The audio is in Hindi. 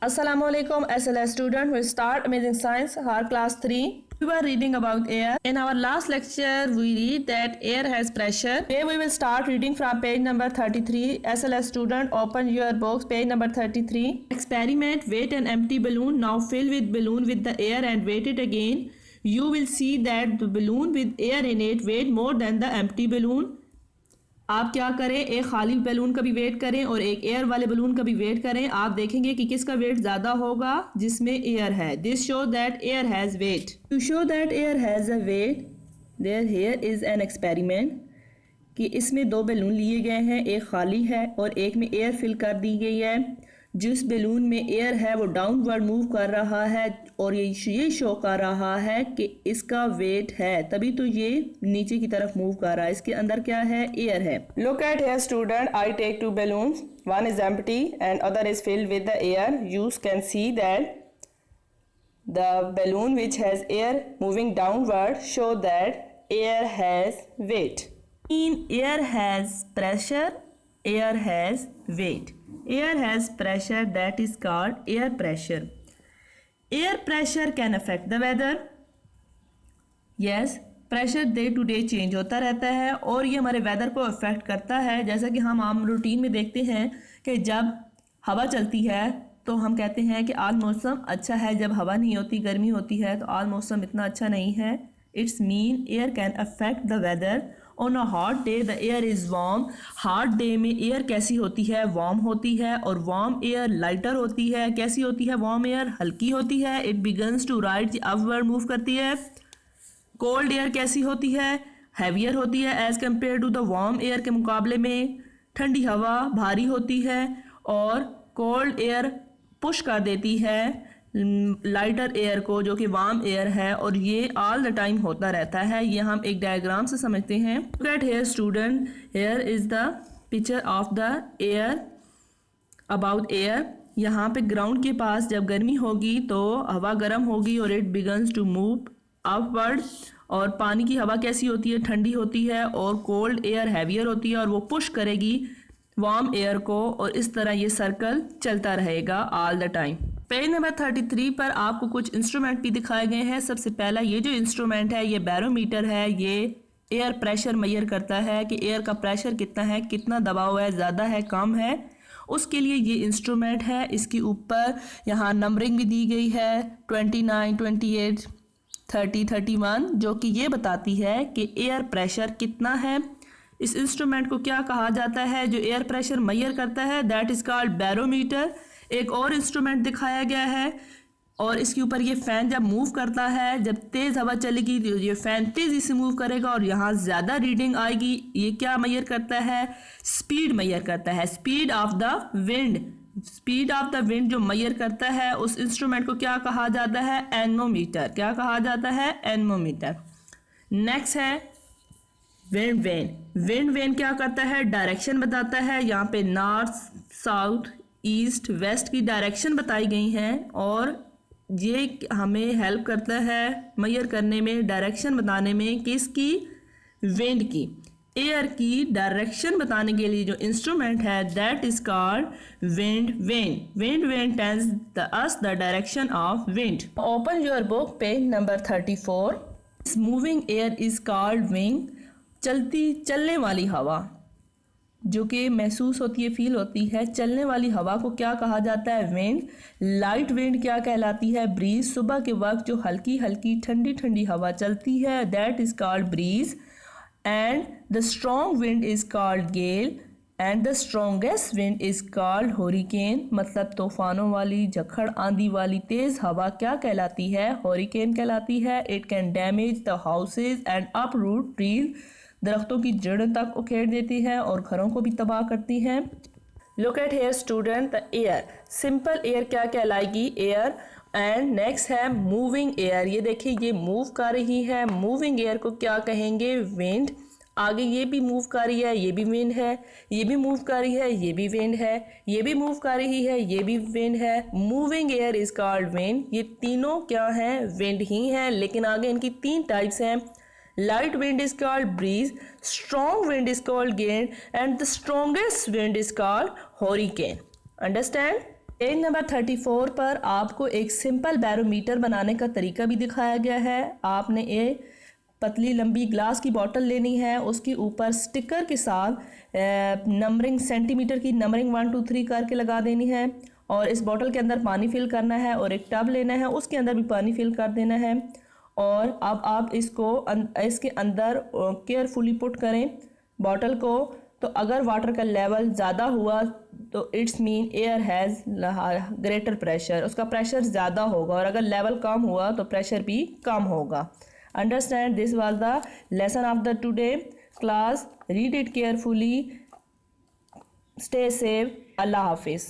Assalamualaikum SLS student, we start Amazing Science, our class 3. We were reading about air. In our last lecture, we read that air has pressure. Today we will start reading from page number 33. SLS student, open your books, page number 33. Experiment, weight an empty balloon. Now fill with balloon with the air and weight it again. You will see that the balloon with air in it weight more than the empty balloon. आप क्या करें, एक खाली बैलून का भी वेट करें और एक एयर वाले बैलून का भी वेट करें। आप देखेंगे कि किसका वेट ज़्यादा होगा, जिसमें एयर है। This show that air has weight. To show that air has a weight there here is an experiment कि इसमें दो बैलून लिए गए हैं, एक खाली है और एक में एयर फिल कर दी गई है। जिस बैलून में एयर है वो डाउनवर्ड मूव कर रहा है और ये शो कर रहा है कि इसका वेट है, तभी तो ये नीचे की तरफ मूव कर रहा है। इसके अंदर क्या है, एयर है। Look at here student, I take two balloons, one is empty and other is filled with the air. You can see that the balloon which has air moving downward show that air has weight. In air has pressure, air has weight. Air has pressure, that is called air pressure. Air pressure can affect the weather. Yes, pressure day to day change होता रहता है और ये हमारे वेदर को अफेक्ट करता है। जैसा कि हम आम रूटीन में देखते हैं कि जब हवा चलती है तो हम कहते हैं कि आज मौसम अच्छा है, जब हवा नहीं होती, गर्मी होती है तो आज मौसम इतना अच्छा नहीं है। It's mean air can affect the weather. On a hot day the air is warm. Hot day में एयर कैसी होती है, वार्म होती है और वार्म एयर लाइटर होती है। कैसी होती है वार्म एयर, हल्की होती है। It begins to rise upward, move करती है। कोल्ड एयर कैसी होती है, हैवियर होती है as compare to the warm air के मुकाबले में। ठंडी हवा भारी होती है और कोल्ड एयर पुश कर देती है लाइटर एयर को, जो कि वार्म एयर है, और ये ऑल द टाइम होता रहता है। ये हम एक डायग्राम से समझते हैं। Look at here student, here is the picture of the air, about air. यहाँ पे ग्राउंड के पास जब गर्मी होगी तो हवा गर्म होगी और it begins to move upward. और पानी की हवा कैसी होती है, ठंडी होती है और कोल्ड एयर हैवियर होती है और वो पुश करेगी वार्म एयर को और इस तरह ये सर्कल चलता रहेगा all the time. Page number 33 पर आपको कुछ इंस्ट्रूमेंट भी दिखाए गए हैं। सबसे पहला ये जो इंस्ट्रूमेंट है ये बैरोमीटर है। ये एयर प्रेशर मेजर करता है कि एयर का प्रेशर कितना है, कितना दबाव है, ज़्यादा है, कम है, उसके लिए ये इंस्ट्रूमेंट है। इसके ऊपर यहाँ नंबरिंग भी दी गई है 29, 28, 30, 31, जो कि ये बताती है कि एयर प्रेशर कितना है। इस इंस्ट्रूमेंट को क्या कहा जाता है जो एयर प्रेशर मेजर करता है, दैट इज़ कॉल्ड बैरोमीटर। एक और इंस्ट्रूमेंट दिखाया गया है और इसके ऊपर ये फ़ैन जब मूव करता है, जब तेज़ हवा चलेगी तो ये फ़ैन तेज़ी से मूव करेगा और यहाँ ज़्यादा रीडिंग आएगी। ये क्या मेजर करता है, स्पीड मेजर करता है, speed of the wind. Speed of the wind जो मेजर करता है उस इंस्ट्रूमेंट को क्या कहा जाता है, एनमोमीटर। क्या कहा जाता है, एनमोमीटर। नेक्स्ट है विंड वेन। विंड वेन क्या करता है, डायरेक्शन बताता है। यहाँ पे नॉर्थ, साउथ, ईस्ट, वेस्ट की डायरेक्शन बताई गई हैं और ये हमें हेल्प करता है मेजर करने में, डायरेक्शन बताने में, किसकी, विंड की। एयर की डायरेक्शन बताने के लिए जो इंस्ट्रूमेंट है that is called wind vane. Wind vane tells us the direction of wind. Open your book, page number 34। This moving air is called wing. चलने वाली हवा जो कि महसूस होती है, फील होती है, चलने वाली हवा को क्या कहा जाता है, विंड। लाइट विंड क्या कहलाती है, ब्रीज। सुबह के वक्त जो हल्की हल्की ठंडी ठंडी हवा चलती है that is called breeze. And the strong wind is called gale and the strongest wind is called hurricane. मतलब तूफानों वाली, झक्खड़ आंधी वाली तेज हवा क्या कहलाती है, हॉरिकेन कहलाती है। It can damage the houses and uproot trees. दरख्तों की जड़ों तक उखेड़ देती है और घरों को भी तबाह करती है। Look eight here student, the air. Simple air क्या कहलाएगी, एयर। एंड नेक्स्ट है मूविंग एयर। ये देखिए ये मूव कर रही है, मूविंग एयर को क्या कहेंगे, विंड। आगे ये भी मूव कर रही है, ये भी विंड है। ये भी मूव कर रही है, ये भी विंड है। ये भी मूव कर रही है, ये भी विंड है। Moving air is called wind. ये तीनों क्या हैं, विंड ही हैं, लेकिन आगे इनकी तीन टाइप्स हैं। Light wind is called breeze, strong wind is called gale, and the strongest wind is called hurricane. Understand? Page number 34 पर आपको एक सिंपल बैरोमीटर बनाने का तरीका भी दिखाया गया है। आपने ये पतली लंबी ग्लास की बोतल लेनी है, उसके ऊपर स्टिकर के साथ नंबरिंग सेंटीमीटर की नंबरिंग 1 2 3 करके लगा देनी है और इस बोतल के अंदर पानी फिल करना है और एक टब लेना है, उसके अंदर भी पानी फिल कर देना है। और अब आप इसके अंदर केयरफुली पुट करें बॉटल को। तो अगर वाटर का लेवल ज़्यादा हुआ तो it's mean air has greater pressure, उसका प्रेशर ज़्यादा होगा, और अगर लेवल कम हुआ तो प्रेशर भी कम होगा। Understand, this was the lesson of the today class. Read it carefully. Stay safe. Allah Hafiz.